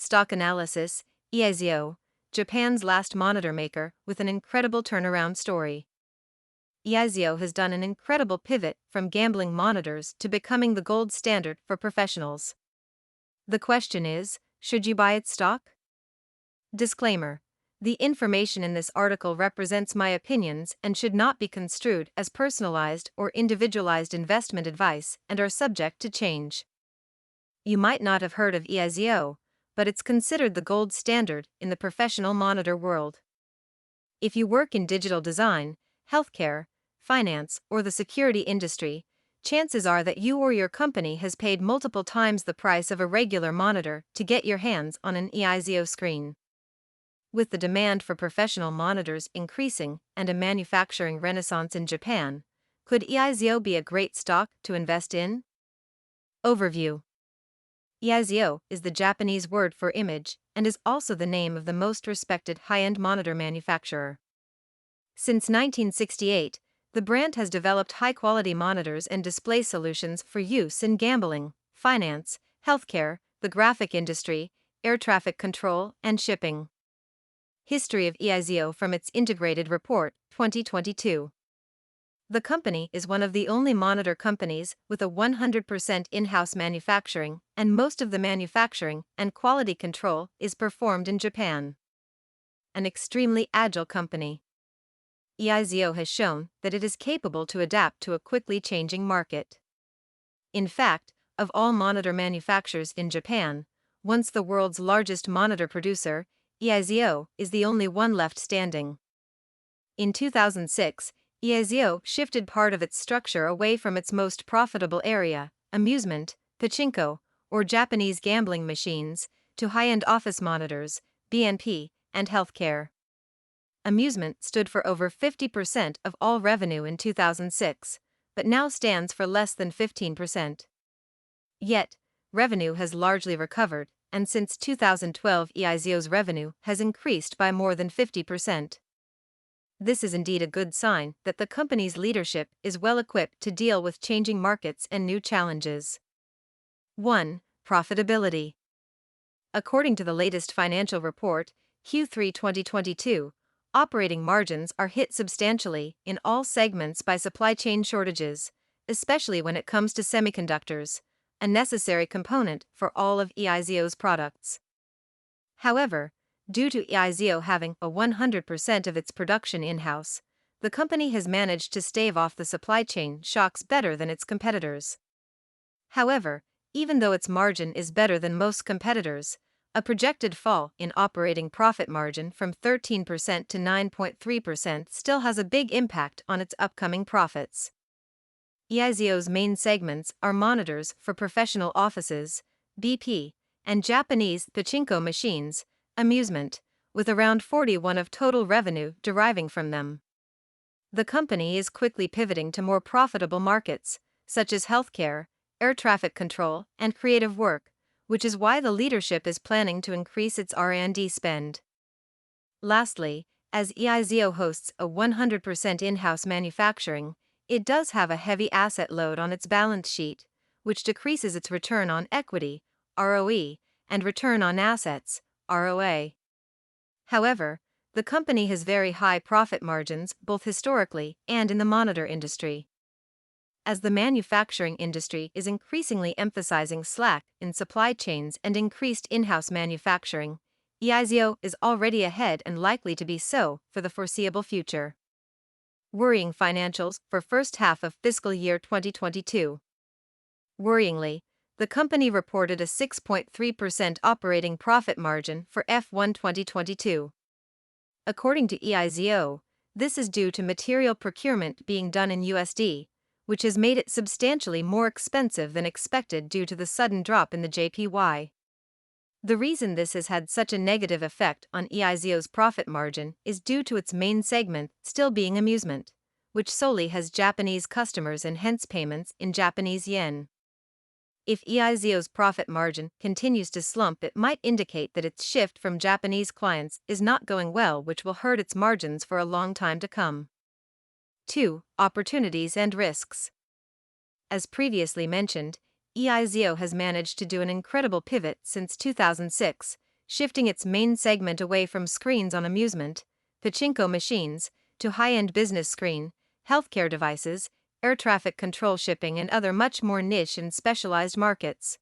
Stock analysis, EIZO, Japan's last monitor maker with an incredible turnaround story. EIZO has done an incredible pivot from gambling monitors to becoming the gold standard for professionals. The question is, should you buy its stock? Disclaimer: the information in this article represents my opinions and should not be construed as personalized or individualized investment advice and are subject to change. You might not have heard of EIZO, but it's considered the gold standard in the professional monitor world. If you work in digital design, healthcare, finance, or the security industry, chances are that you or your company has paid multiple times the price of a regular monitor to get your hands on an EIZO screen. With the demand for professional monitors increasing and a manufacturing renaissance in Japan, could EIZO be a great stock to invest in? Overview: EIZO is the Japanese word for image and is also the name of the most respected high-end monitor manufacturer. Since 1968, the brand has developed high-quality monitors and display solutions for use in gambling, finance, healthcare, the graphic industry, air traffic control, and shipping. History of EIZO from its Integrated Report, 2022. The company is one of the only monitor companies with a 100% in-house manufacturing, and most of the manufacturing and quality control is performed in Japan. An extremely agile company. EIZO has shown that it is capable to adapt to a quickly changing market. In fact, of all monitor manufacturers in Japan, once the world's largest monitor producer, EIZO is the only one left standing. In 2006, EIZO shifted part of its structure away from its most profitable area, amusement, pachinko, or Japanese gambling machines, to high-end office monitors, BNP, and healthcare. Amusement stood for over 50% of all revenue in 2006, but now stands for less than 15%. Yet, revenue has largely recovered, and since 2012 EIZO's revenue has increased by more than 50%. This is indeed a good sign that the company's leadership is well equipped to deal with changing markets and new challenges. 1. Profitability. According to the latest financial report, Q3 2022, operating margins are hit substantially in all segments by supply chain shortages, especially when it comes to semiconductors, a necessary component for all of EIZO's products. However, due to EIZO having a 100% of its production in-house, the company has managed to stave off the supply chain shocks better than its competitors. However, even though its margin is better than most competitors, a projected fall in operating profit margin from 13% to 9.3% still has a big impact on its upcoming profits. EIZO's main segments are monitors for professional offices, BP, and Japanese pachinko machines, amusement, with around 41% of total revenue deriving from them. The company is quickly pivoting to more profitable markets, such as healthcare, air traffic control, and creative work, which is why the leadership is planning to increase its R&D spend. Lastly, as EIZO hosts a 100% in-house manufacturing, it does have a heavy asset load on its balance sheet, which decreases its return on equity, ROE, and return on assets, ROA. However, the company has very high profit margins both historically and in the monitor industry. As the manufacturing industry is increasingly emphasizing slack in supply chains and increased in-house manufacturing, EIZO is already ahead and likely to be so for the foreseeable future. Worrying financials for first half of fiscal year 2022. Worryingly, the company reported a 6.3% operating profit margin for F1 2022. According to EIZO, this is due to material procurement being done in USD, which has made it substantially more expensive than expected due to the sudden drop in the JPY. The reason this has had such a negative effect on EIZO's profit margin is due to its main segment still being amusement, which solely has Japanese customers and hence payments in Japanese yen. If EIZO's profit margin continues to slump, it might indicate that its shift from Japanese clients is not going well, which will hurt its margins for a long time to come. 2. Opportunities and risks. As previously mentioned, EIZO has managed to do an incredible pivot since 2006, shifting its main segment away from screens on amusement, pachinko machines, to high-end business screen, healthcare devices, air traffic control shipping and other much more niche and specialized markets.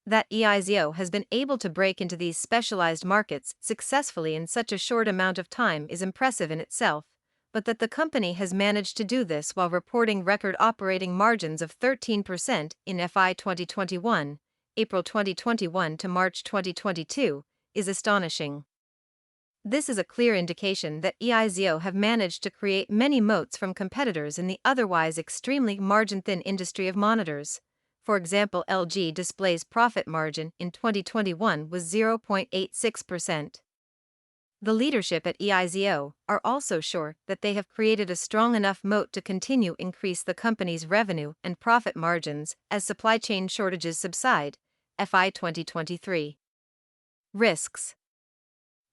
That EIZO has been able to break into these specialized markets successfully in such a short amount of time is impressive in itself, but that the company has managed to do this while reporting record operating margins of 13% in FY 2021, April 2021 to March 2022, is astonishing. This is a clear indication that EIZO have managed to create many moats from competitors in the otherwise extremely margin-thin industry of monitors. For example, LG Display's profit margin in 2021 was 0.86%. The leadership at EIZO are also sure that they have created a strong enough moat to continue increase the company's revenue and profit margins as supply chain shortages subside, FY 2023. Risks.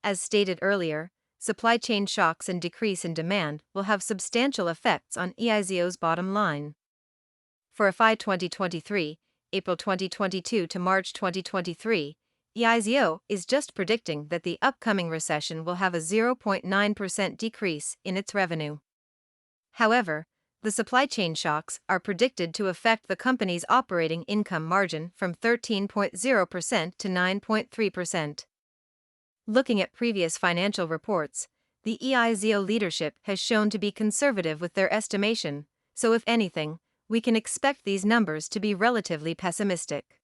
As stated earlier, supply chain shocks and decrease in demand will have substantial effects on EIZO's bottom line. For FY 2023, April 2022 to March 2023, EIZO is just predicting that the upcoming recession will have a 0.9% decrease in its revenue. However, the supply chain shocks are predicted to affect the company's operating income margin from 13.0% to 9.3%. Looking at previous financial reports, the EIZO leadership has shown to be conservative with their estimation, so if anything, we can expect these numbers to be relatively pessimistic.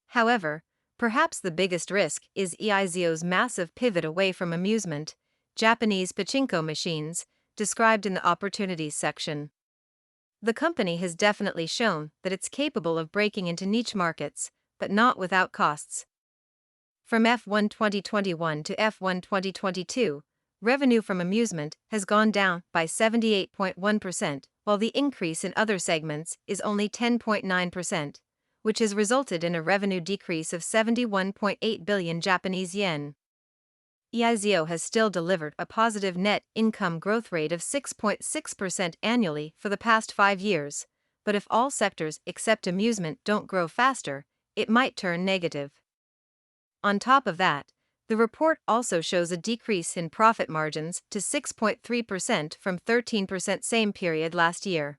However, perhaps the biggest risk is EIZO's massive pivot away from amusement, Japanese pachinko machines, described in the opportunities section. The company has definitely shown that it's capable of breaking into niche markets, but not without costs. From F1 2021 to F1 2022, revenue from amusement has gone down by 78.1%, while the increase in other segments is only 10.9%, which has resulted in a revenue decrease of 71.8 billion Japanese yen. EIZO has still delivered a positive net income growth rate of 6.6% annually for the past 5 years, but if all sectors except amusement don't grow faster, it might turn negative. On top of that, the report also shows a decrease in profit margins to 6.3% from 13% same period last year.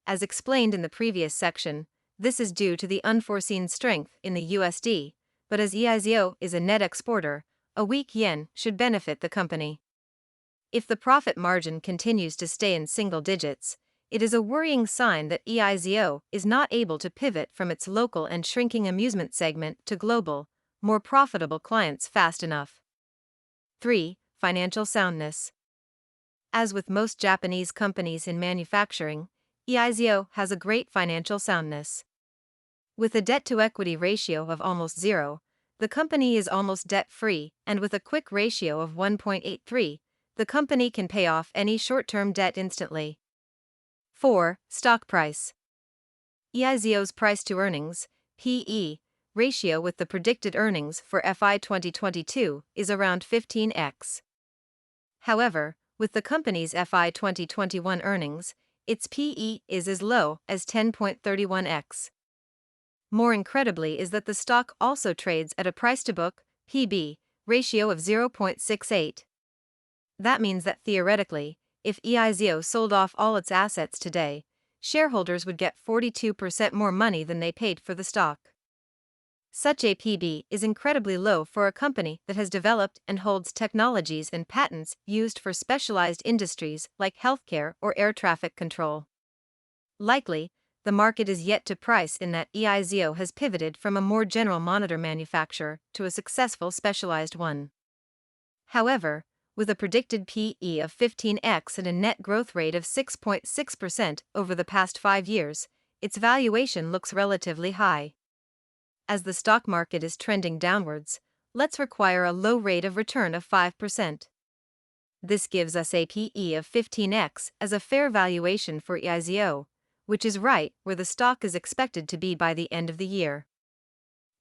As explained in the previous section, this is due to the unforeseen strength in the USD, but as EIZO is a net exporter, a weak yen should benefit the company. If the profit margin continues to stay in single digits, it is a worrying sign that EIZO is not able to pivot from its local and shrinking amusement segment to global, more profitable clients fast enough. 3. Financial soundness. As with most Japanese companies in manufacturing, EIZO has a great financial soundness. With a debt-to-equity ratio of almost zero, the company is almost debt-free, and with a quick ratio of 1.83, the company can pay off any short-term debt instantly. 4. Stock price. EIZO's price-to-earnings, PE, ratio with the predicted earnings for FY 2022 is around 15x. However, with the company's FY 2021 earnings, its PE is as low as 10.31x. More incredibly is that the stock also trades at a price-to-book, PB, ratio of 0.68. That means that theoretically, if EIZO sold off all its assets today, shareholders would get 42% more money than they paid for the stock. Such a PB is incredibly low for a company that has developed and holds technologies and patents used for specialized industries like healthcare or air traffic control. Likely, the market is yet to price in that EIZO has pivoted from a more general monitor manufacturer to a successful specialized one. However, with a predicted PE of 15x and a net growth rate of 6.6% over the past 5 years, its valuation looks relatively high. As the stock market is trending downwards, let's require a low rate of return of 5%. This gives us a PE of 15x as a fair valuation for EIZO, which is right where the stock is expected to be by the end of the year.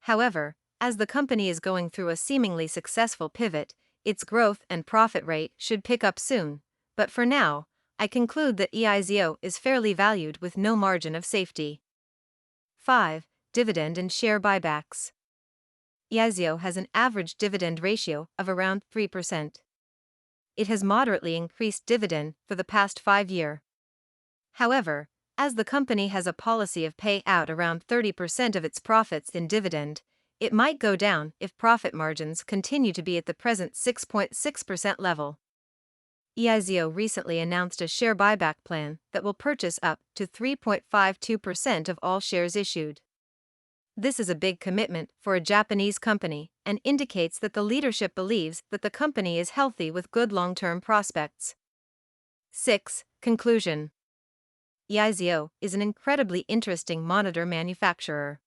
However, as the company is going through a seemingly successful pivot, its growth and profit rate should pick up soon, but for now, I conclude that EIZO is fairly valued with no margin of safety. 5. Dividend and share buybacks. EIZO has an average dividend ratio of around 3%. It has moderately increased dividend for the past 5 years. However, as the company has a policy of pay out around 30% of its profits in dividend, it might go down if profit margins continue to be at the present 6.6% level. EIZO recently announced a share buyback plan that will purchase up to 3.52% of all shares issued. This is a big commitment for a Japanese company and indicates that the leadership believes that the company is healthy with good long-term prospects. 6. Conclusion. EIZO is an incredibly interesting monitor manufacturer.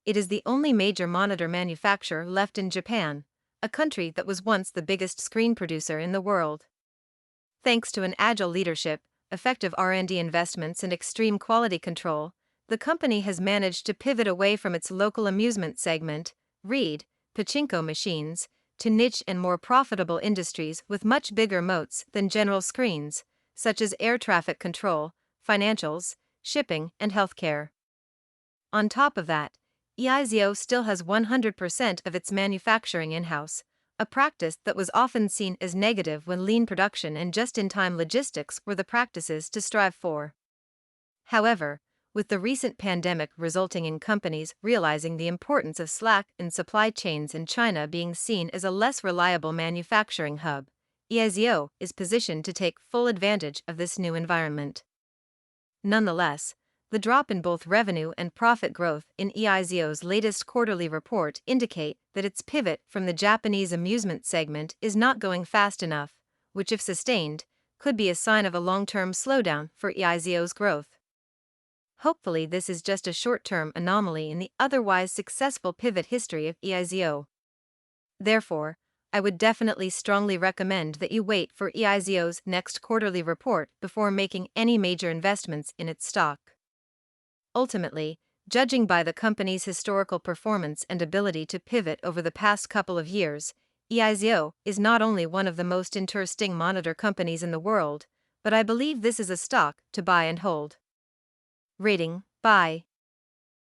It is the only major monitor manufacturer left in Japan, a country that was once the biggest screen producer in the world. Thanks to an agile leadership, effective R&D investments and extreme quality control, the company has managed to pivot away from its local amusement segment, read, pachinko machines, to niche and more profitable industries with much bigger moats than general screens, such as air traffic control, financials, shipping, and healthcare. On top of that, EIZO still has 100% of its manufacturing in-house, a practice that was often seen as negative when lean production and just-in-time logistics were the practices to strive for. However, with the recent pandemic resulting in companies realizing the importance of slack in supply chains and China being seen as a less reliable manufacturing hub, EIZO is positioned to take full advantage of this new environment. Nonetheless, the drop in both revenue and profit growth in EIZO's latest quarterly report indicate that its pivot from the Japanese amusement segment is not going fast enough, which if sustained, could be a sign of a long-term slowdown for EIZO's growth. Hopefully this is just a short-term anomaly in the otherwise successful pivot history of EIZO. Therefore, I would definitely strongly recommend that you wait for EIZO's next quarterly report before making any major investments in its stock. Ultimately, judging by the company's historical performance and ability to pivot over the past couple of years, EIZO is not only one of the most interesting monitor companies in the world, but I believe this is a stock to buy and hold. Rating: Buy.